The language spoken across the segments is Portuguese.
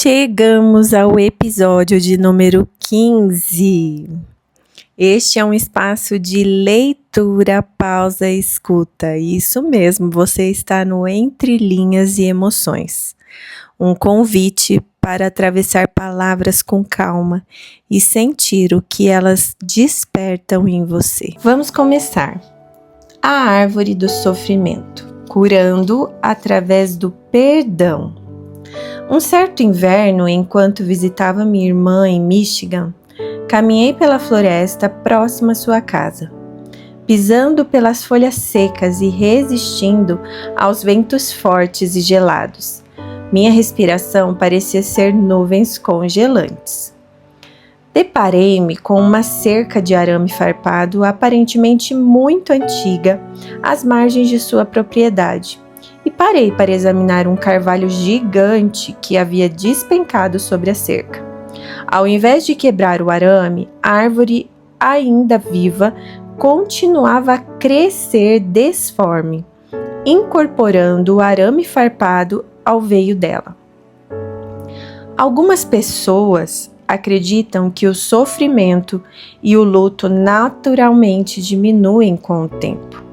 Chegamos ao episódio de número 15. Este é um espaço de leitura, pausa e escuta. Isso mesmo, você está no Entre Linhas e Emoções. Um convite para atravessar palavras com calma e sentir o que elas despertam em você. Vamos começar. A árvore do sofrimento, curando através do perdão. Um certo inverno, enquanto visitava minha irmã em Michigan, caminhei pela floresta próxima à sua casa, pisando pelas folhas secas e resistindo aos ventos fortes e gelados. Minha respiração parecia ser nuvens congelantes. Deparei-me com uma cerca de arame farpado aparentemente muito antiga às margens de sua propriedade. E parei para examinar um carvalho gigante que havia despencado sobre a cerca. Ao invés de quebrar o arame, a árvore, ainda viva, continuava a crescer desforme, incorporando o arame farpado ao veio dela. Algumas pessoas acreditam que o sofrimento e o luto naturalmente diminuem com o tempo,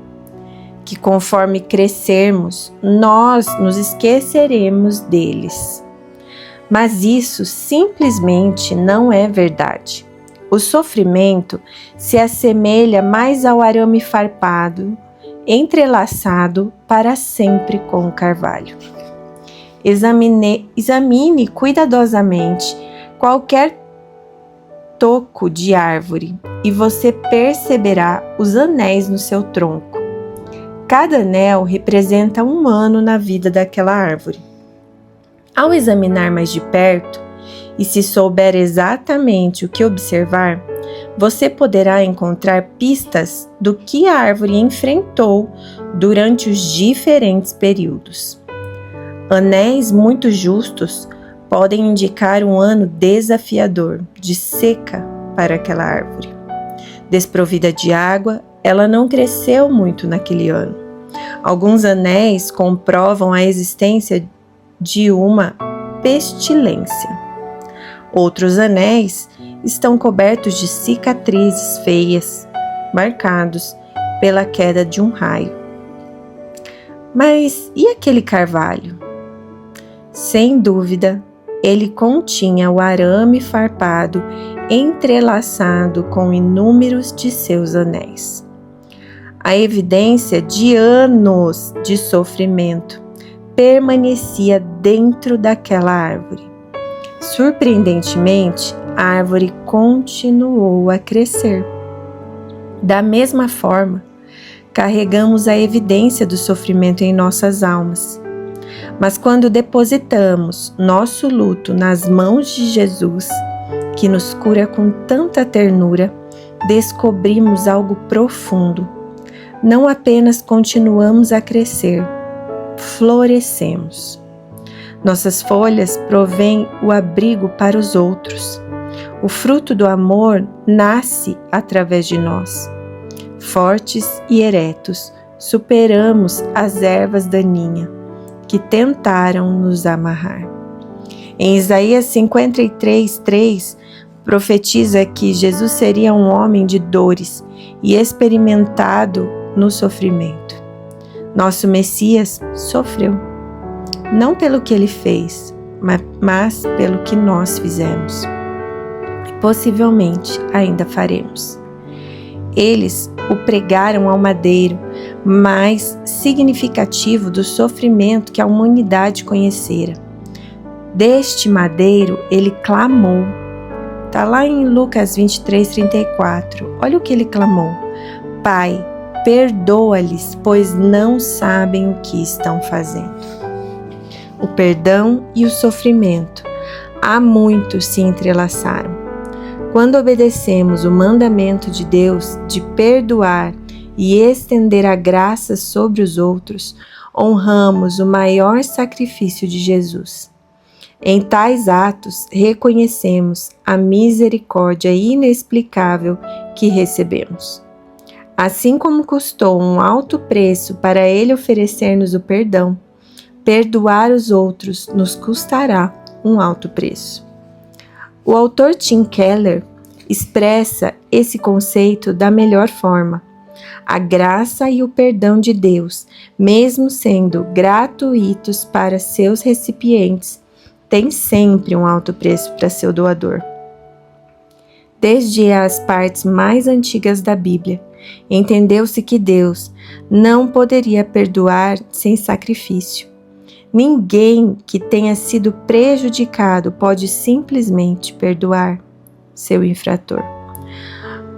que conforme crescermos, nós nos esqueceremos deles. Mas isso simplesmente não é verdade. O sofrimento se assemelha mais ao arame farpado, entrelaçado para sempre com o carvalho. Examine cuidadosamente qualquer toco de árvore e você perceberá os anéis no seu tronco. Cada anel representa um ano na vida daquela árvore. Ao examinar mais de perto, e se souber exatamente o que observar, você poderá encontrar pistas do que a árvore enfrentou durante os diferentes períodos. Anéis muito justos podem indicar um ano desafiador de seca para aquela árvore. Desprovida de água, ela não cresceu muito naquele ano. Alguns anéis comprovam a existência de uma pestilência. Outros anéis estão cobertos de cicatrizes feias, marcados pela queda de um raio. Mas e aquele carvalho? Sem dúvida, ele continha o arame farpado entrelaçado com inúmeros de seus anéis. A evidência de anos de sofrimento permanecia dentro daquela árvore. Surpreendentemente, a árvore continuou a crescer. Da mesma forma, carregamos a evidência do sofrimento em nossas almas. Mas quando depositamos nosso luto nas mãos de Jesus, que nos cura com tanta ternura, descobrimos algo profundo. Não apenas continuamos a crescer, florescemos. Nossas folhas provêm o abrigo para os outros. O fruto do amor nasce através de nós. Fortes e eretos, superamos as ervas daninhas que tentaram nos amarrar. Em Isaías 53:3, profetiza que Jesus seria um homem de dores e experimentado no sofrimento. Nosso Messias sofreu, não pelo que ele fez, mas pelo que nós fizemos. E possivelmente ainda faremos. Eles o pregaram ao madeiro mais significativo do sofrimento que a humanidade conhecera. Deste madeiro ele clamou. Está lá em Lucas 23:34. Olha o que ele clamou. Pai, perdoa-lhes, pois não sabem o que estão fazendo. O perdão e o sofrimento há muito se entrelaçaram. Quando obedecemos o mandamento de Deus de perdoar e estender a graça sobre os outros, honramos o maior sacrifício de Jesus. Em tais atos, reconhecemos a misericórdia inexplicável que recebemos. Assim como custou um alto preço para Ele oferecer-nos o perdão, perdoar os outros nos custará um alto preço. O autor Tim Keller expressa esse conceito da melhor forma. A graça e o perdão de Deus, mesmo sendo gratuitos para seus recipientes, têm sempre um alto preço para seu doador. Desde as partes mais antigas da Bíblia, entendeu-se que Deus não poderia perdoar sem sacrifício. Ninguém que tenha sido prejudicado pode simplesmente perdoar seu infrator.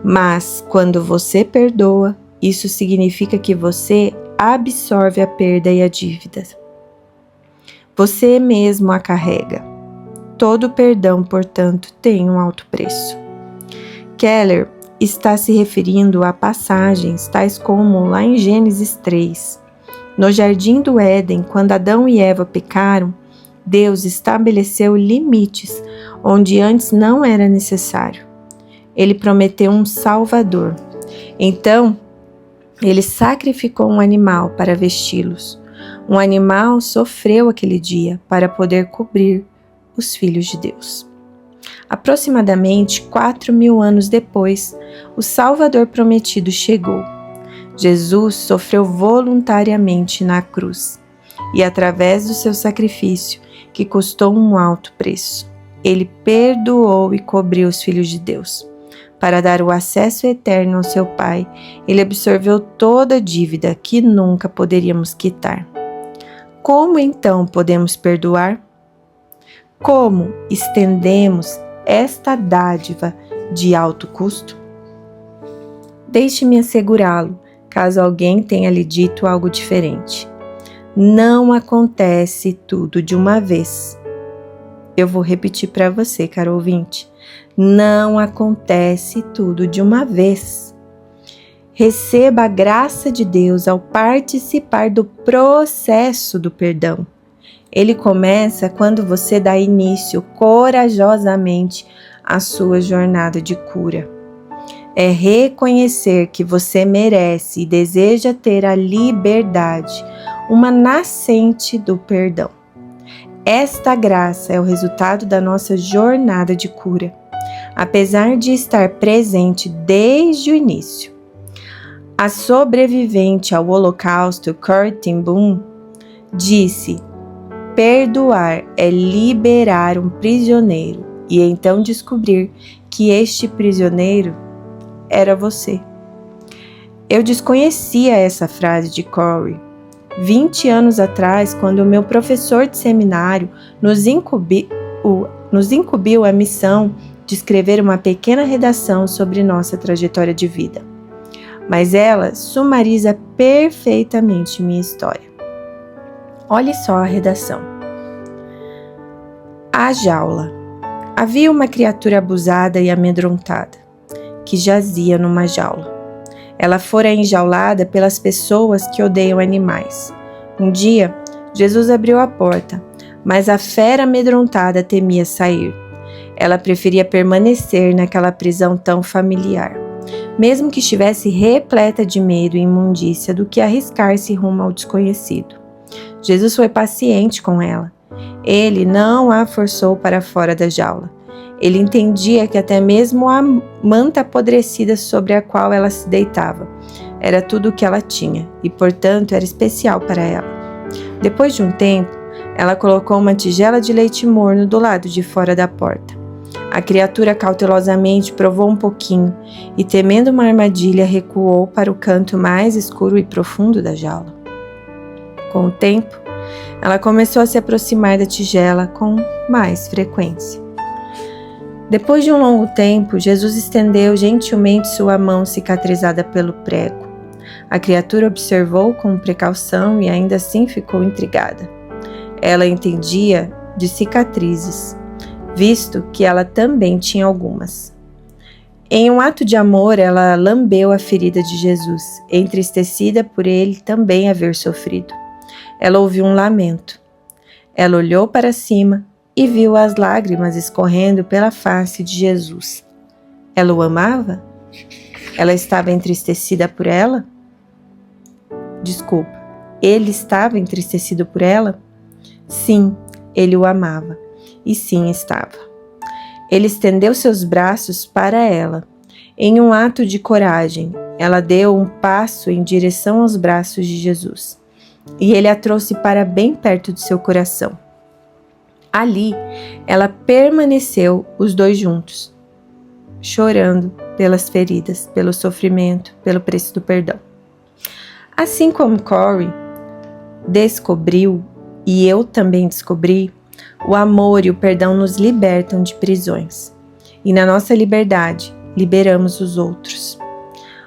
Mas quando você perdoa, isso significa que você absorve a perda e a dívida. Você mesmo a carrega. Todo perdão, portanto, tem um alto preço. Keller está se referindo a passagens tais como lá em Gênesis 3. No Jardim do Éden, quando Adão e Eva pecaram, Deus estabeleceu limites onde antes não era necessário. Ele prometeu um Salvador. Então, ele sacrificou um animal para vesti-los. Um animal sofreu aquele dia para poder cobrir os filhos de Deus. Aproximadamente 4.000 anos depois, o Salvador prometido chegou. Jesus sofreu voluntariamente na cruz e, através do seu sacrifício, que custou um alto preço, ele perdoou e cobriu os filhos de Deus. Para dar o acesso eterno ao seu Pai, ele absorveu toda a dívida que nunca poderíamos quitar. Como então podemos perdoar? Como estendemos esta dádiva de alto custo? Deixe-me assegurá-lo, caso alguém tenha lhe dito algo diferente. Não acontece tudo de uma vez. Eu vou repetir para você, caro ouvinte. Não acontece tudo de uma vez. Receba a graça de Deus ao participar do processo do perdão. Ele começa quando você dá início corajosamente à sua jornada de cura. É reconhecer que você merece e deseja ter a liberdade, uma nascente do perdão. Esta graça é o resultado da nossa jornada de cura, apesar de estar presente desde o início. A sobrevivente ao Holocausto, Corrie ten Boom, disse: perdoar é liberar um prisioneiro e então descobrir que este prisioneiro era você. Eu desconhecia essa frase de Corrie. 20 anos atrás, quando o meu professor de seminário nos incumbiu a missão de escrever uma pequena redação sobre nossa trajetória de vida. Mas ela sumariza perfeitamente minha história. Olhe só a redação. A jaula. Havia uma criatura abusada e amedrontada, que jazia numa jaula. Ela fora enjaulada pelas pessoas que odeiam animais. Um dia, Jesus abriu a porta, mas a fera amedrontada temia sair. Ela preferia permanecer naquela prisão tão familiar, mesmo que estivesse repleta de medo e imundícia, do que arriscar-se rumo ao desconhecido. Jesus foi paciente com ela. Ele não a forçou para fora da jaula. Ele entendia que até mesmo a manta apodrecida sobre a qual ela se deitava era tudo o que ela tinha e, portanto, era especial para ela. Depois de um tempo, ela colocou uma tigela de leite morno do lado de fora da porta. A criatura cautelosamente provou um pouquinho e, temendo uma armadilha, recuou para o canto mais escuro e profundo da jaula. Com o tempo, ela começou a se aproximar da tigela com mais frequência. Depois de um longo tempo, Jesus estendeu gentilmente sua mão cicatrizada pelo prego. A criatura observou com precaução e ainda assim ficou intrigada. Ela entendia de cicatrizes, visto que ela também tinha algumas. Em um ato de amor, ela lambeu a ferida de Jesus, entristecida por ele também haver sofrido. Ela ouviu um lamento. Ela olhou para cima e viu as lágrimas escorrendo pela face de Jesus. Ela o amava? Ela estava entristecida por ela? Ele estava entristecido por ela? Sim, ele o amava. e sim estava. Ele estendeu seus braços para ela. Em um ato de coragem, ela deu um passo em direção aos braços de Jesus, e ele a trouxe para bem perto do seu coração. Ali, ela permaneceu os dois juntos, chorando pelas feridas, pelo sofrimento, pelo preço do perdão. Assim como Corey descobriu, e eu também descobri, o amor e o perdão nos libertam de prisões. E na nossa liberdade, liberamos os outros.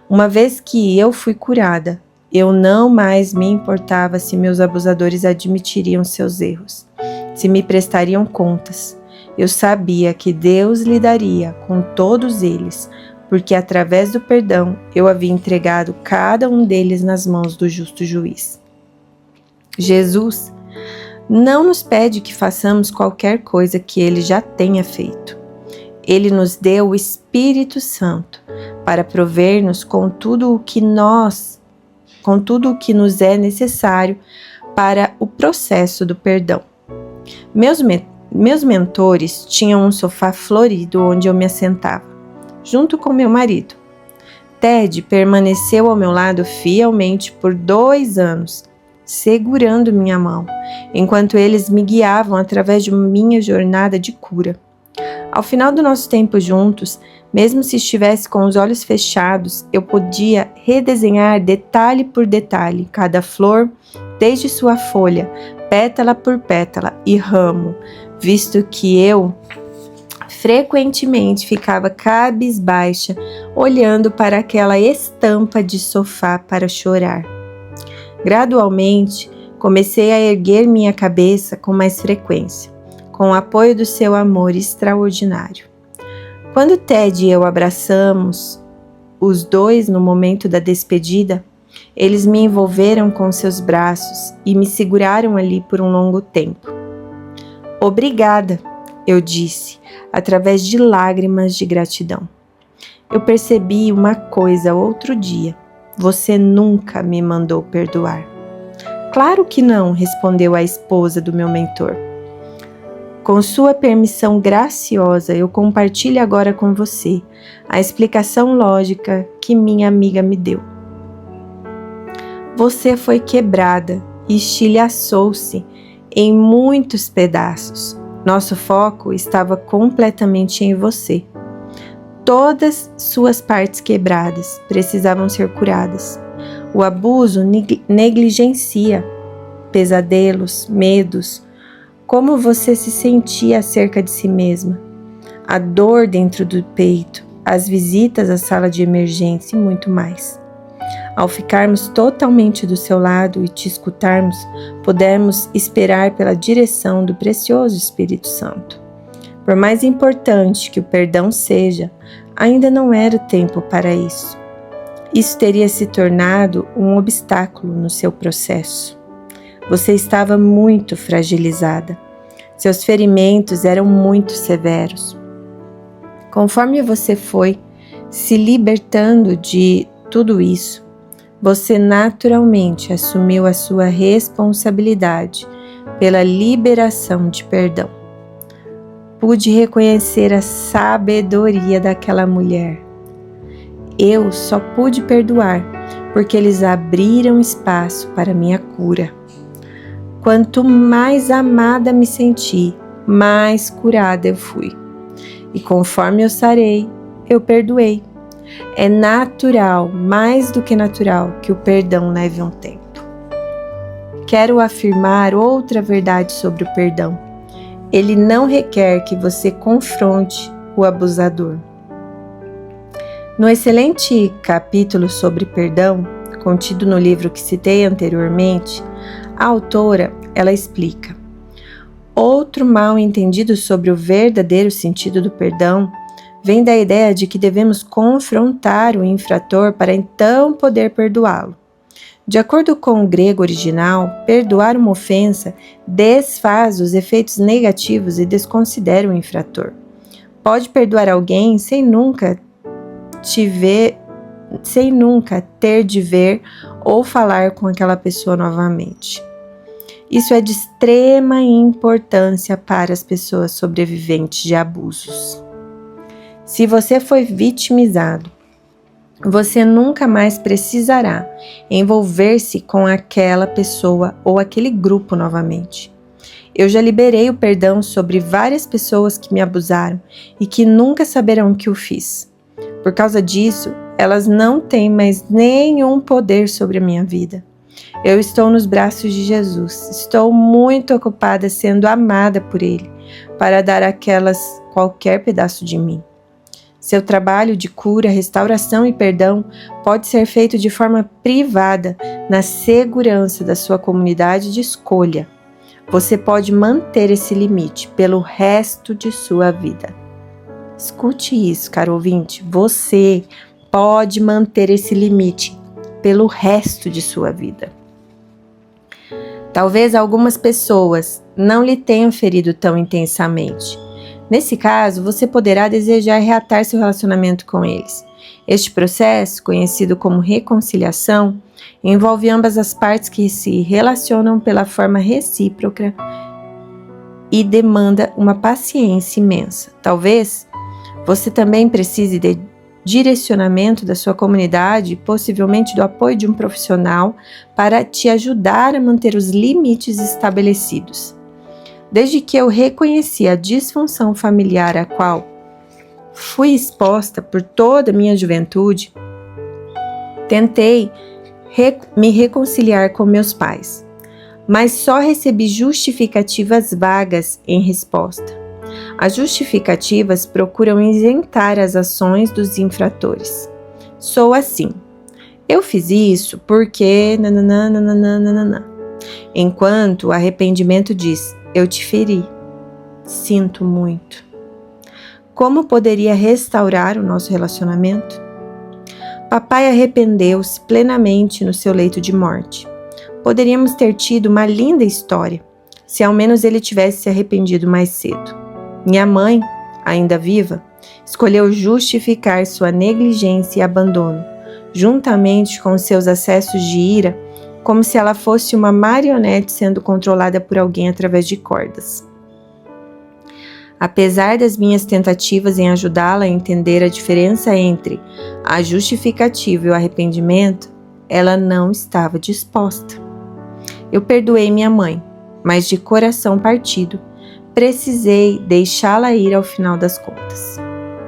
Uma vez que eu fui curada, eu não mais me importava se meus abusadores admitiriam seus erros, se me prestariam contas. Eu sabia que Deus lidaria com todos eles, porque através do perdão eu havia entregado cada um deles nas mãos do justo juiz. Jesus não nos pede que façamos qualquer coisa que Ele já tenha feito. Ele nos deu o Espírito Santo para prover-nos com tudo o que nos é necessário para o processo do perdão. Meus mentores tinham um sofá florido onde eu me assentava, junto com meu marido. Ted permaneceu ao meu lado fielmente por 2 anos, segurando minha mão, enquanto eles me guiavam através de minha jornada de cura. Ao final do nosso tempo juntos, mesmo se estivesse com os olhos fechados, eu podia redesenhar detalhe por detalhe cada flor, desde sua folha, pétala por pétala e ramo, visto que eu frequentemente ficava cabisbaixa, olhando para aquela estampa de sofá para chorar. Gradualmente, comecei a erguer minha cabeça com mais frequência, com o apoio do seu amor extraordinário. Quando Ted e eu abraçamos os dois no momento da despedida, eles me envolveram com seus braços e me seguraram ali por um longo tempo. Obrigada, eu disse, através de lágrimas de gratidão. Eu percebi uma coisa outro dia. Você nunca me mandou perdoar. Claro que não, respondeu a esposa do meu mentor. Com sua permissão graciosa, eu compartilho agora com você a explicação lógica que minha amiga me deu. Você foi quebrada e estilhaçou-se em muitos pedaços. Nosso foco estava completamente em você. Todas suas partes quebradas precisavam ser curadas. O abuso negligencia pesadelos, medos, como você se sentia acerca de si mesma, a dor dentro do peito, as visitas à sala de emergência e muito mais. Ao ficarmos totalmente do seu lado e te escutarmos, podemos esperar pela direção do precioso Espírito Santo. Por mais importante que o perdão seja, ainda não era o tempo para isso. Isso teria se tornado um obstáculo no seu processo. Você estava muito fragilizada. Seus ferimentos eram muito severos. Conforme você foi se libertando de tudo isso, você naturalmente assumiu a sua responsabilidade pela liberação de perdão. Pude reconhecer a sabedoria daquela mulher. Eu só pude perdoar porque eles abriram espaço para minha cura. Quanto mais amada me senti, mais curada eu fui. E conforme eu sarei, eu perdoei. É natural, mais do que natural, que o perdão leve um tempo. Quero afirmar outra verdade sobre o perdão. Ele não requer que você confronte o abusador. No excelente capítulo sobre perdão, contido no livro que citei anteriormente, a autora, ela explica: outro mal entendido sobre o verdadeiro sentido do perdão vem da ideia de que devemos confrontar o infrator para então poder perdoá-lo. De acordo com o grego original, perdoar uma ofensa desfaz os efeitos negativos e desconsidera o infrator. Pode perdoar alguém sem nunca ter de ver ou falar com aquela pessoa novamente. Isso é de extrema importância para as pessoas sobreviventes de abusos. Se você foi vitimizado, você nunca mais precisará envolver-se com aquela pessoa ou aquele grupo novamente. Eu já liberei o perdão sobre várias pessoas que me abusaram e que nunca saberão que o fiz. Por causa disso, elas não têm mais nenhum poder sobre a minha vida. Eu estou nos braços de Jesus. Estou muito ocupada sendo amada por Ele, para dar àquelas qualquer pedaço de mim. Seu trabalho de cura, restauração e perdão pode ser feito de forma privada, na segurança da sua comunidade de escolha. Você pode manter esse limite pelo resto de sua vida. Escute isso, caro ouvinte. Você pode manter esse limite pelo resto de sua vida. Talvez algumas pessoas não lhe tenham ferido tão intensamente. Nesse caso, você poderá desejar reatar seu relacionamento com eles. Este processo, conhecido como reconciliação, envolve ambas as partes que se relacionam pela forma recíproca e demanda uma paciência imensa. Talvez você também precise de direcionamento da sua comunidade e possivelmente do apoio de um profissional para te ajudar a manter os limites estabelecidos. Desde que eu reconheci a disfunção familiar a qual fui exposta por toda a minha juventude, tentei me reconciliar com meus pais, mas só recebi justificativas vagas em resposta. As justificativas procuram isentar as ações dos infratores. Sou assim. Eu fiz isso porque... Enquanto o arrependimento diz, eu te feri. Sinto muito. Como poderia restaurar o nosso relacionamento? Papai arrependeu-se plenamente no seu leito de morte. Poderíamos ter tido uma linda história, se ao menos ele tivesse se arrependido mais cedo. Minha mãe, ainda viva, escolheu justificar sua negligência e abandono, juntamente com seus acessos de ira, como se ela fosse uma marionete sendo controlada por alguém através de cordas. Apesar das minhas tentativas em ajudá-la a entender a diferença entre a justificativa e o arrependimento, ela não estava disposta. Eu perdoei minha mãe, mas de coração partido, precisei deixá-la ir ao final das contas.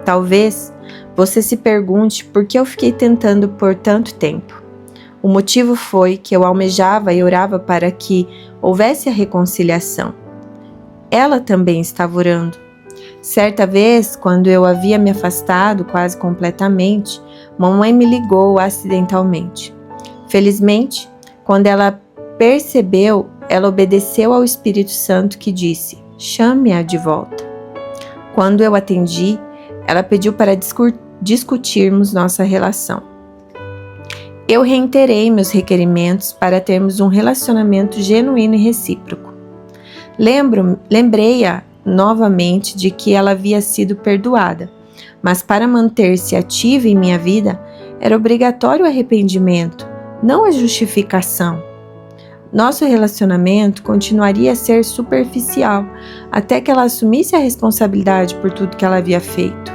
Talvez você se pergunte por que eu fiquei tentando por tanto tempo. O motivo foi que eu almejava e orava para que houvesse a reconciliação. Ela também estava orando. Certa vez, quando eu havia me afastado quase completamente, mamãe me ligou acidentalmente. Felizmente, quando ela percebeu, ela obedeceu ao Espírito Santo que disse: chame-a de volta. Quando eu atendi, ela pediu para discutirmos nossa relação. Eu reiterei meus requerimentos para termos um relacionamento genuíno e recíproco. Lembrei-a novamente de que ela havia sido perdoada, mas para manter-se ativa em minha vida, era obrigatório o arrependimento, não a justificação. Nosso relacionamento continuaria a ser superficial, até que ela assumisse a responsabilidade por tudo que ela havia feito.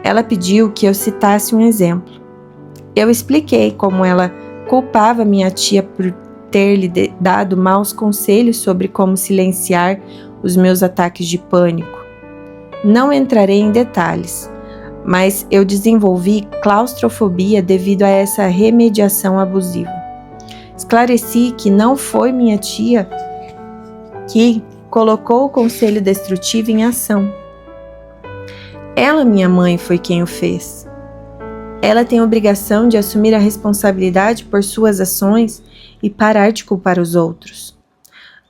Ela pediu que eu citasse um exemplo. Eu expliquei como ela culpava minha tia por ter-lhe dado maus conselhos sobre como silenciar os meus ataques de pânico. Não entrarei em detalhes, mas eu desenvolvi claustrofobia devido a essa remediação abusiva. Esclareci que não foi minha tia que colocou o conselho destrutivo em ação. Ela, minha mãe, foi quem o fez. Ela tem a obrigação de assumir a responsabilidade por suas ações e parar de culpar os outros.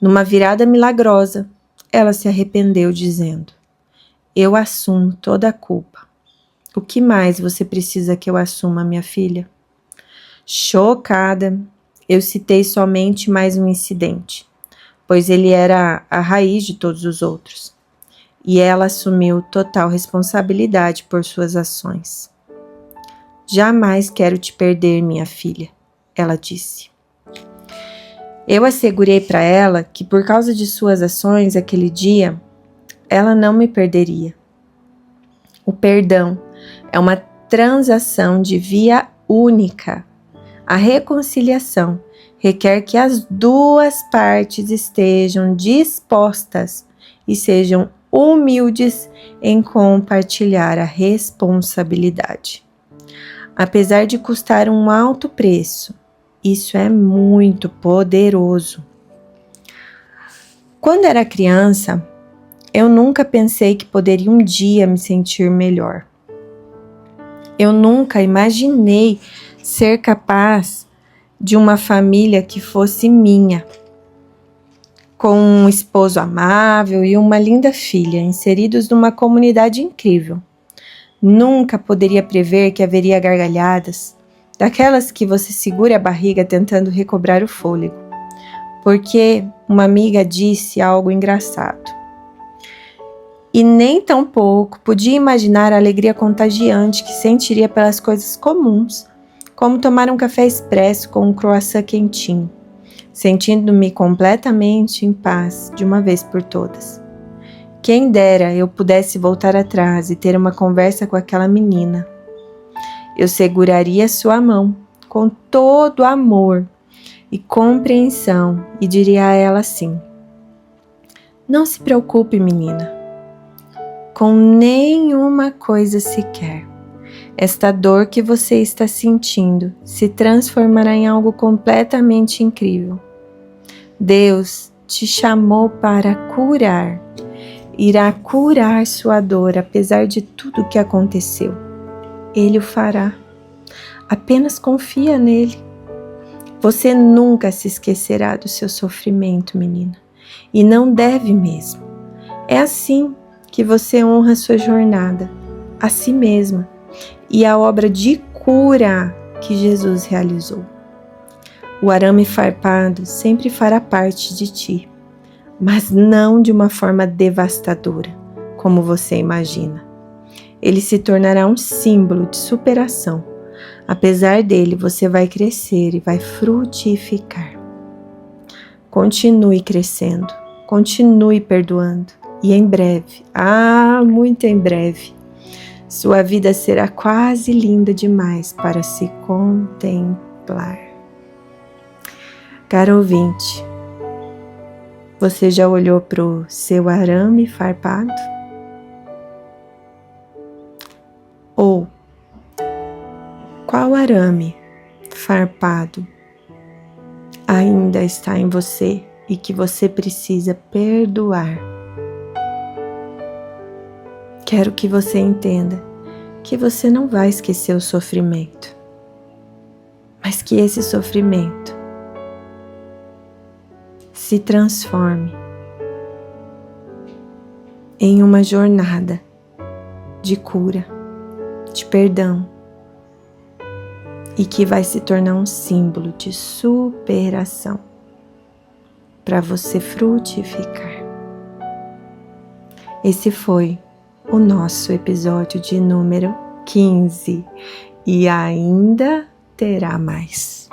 Numa virada milagrosa, ela se arrependeu dizendo: eu assumo toda a culpa. O que mais você precisa que eu assuma, minha filha? Chocada, eu citei somente mais um incidente, pois ele era a raiz de todos os outros. E ela assumiu total responsabilidade por suas ações. Jamais quero te perder, minha filha, ela disse. Eu assegurei para ela que por causa de suas ações aquele dia, ela não me perderia. O perdão é uma transação de via única. A reconciliação requer que as duas partes estejam dispostas e sejam humildes em compartilhar a responsabilidade. Apesar de custar um alto preço, isso é muito poderoso. Quando era criança, eu nunca pensei que poderia um dia me sentir melhor. Eu nunca imaginei ser capaz de uma família que fosse minha, com um esposo amável e uma linda filha, inseridos numa comunidade incrível. Nunca poderia prever que haveria gargalhadas, daquelas que você segura a barriga tentando recobrar o fôlego, porque uma amiga disse algo engraçado. E nem tampouco podia imaginar a alegria contagiante que sentiria pelas coisas comuns, como tomar um café expresso com um croissant quentinho, sentindo-me completamente em paz de uma vez por todas. Quem dera eu pudesse voltar atrás e ter uma conversa com aquela menina. Eu seguraria sua mão com todo amor e compreensão e diria a ela assim: não se preocupe, menina, com nenhuma coisa sequer. Esta dor que você está sentindo se transformará em algo completamente incrível. Deus te chamou para curar. Irá curar sua dor apesar de tudo que aconteceu. Ele o fará. Apenas confia nele. Você nunca se esquecerá do seu sofrimento, menina. E não deve mesmo. É assim que você honra sua jornada, a si mesma e a obra de cura que Jesus realizou. O arame farpado sempre fará parte de ti, mas não de uma forma devastadora, como você imagina. Ele se tornará um símbolo de superação. Apesar dele, você vai crescer e vai frutificar. Continue crescendo, continue perdoando. E em breve, muito em breve, sua vida será quase linda demais para se contemplar. Caro ouvinte, você já olhou para o seu arame farpado? Ou qual arame farpado ainda está em você e que você precisa perdoar? Quero que você entenda que você não vai esquecer o sofrimento, mas que esse sofrimento se transforme em uma jornada de cura, de perdão, e que vai se tornar um símbolo de superação para você frutificar. Esse foi o nosso episódio de número 15 e ainda terá mais.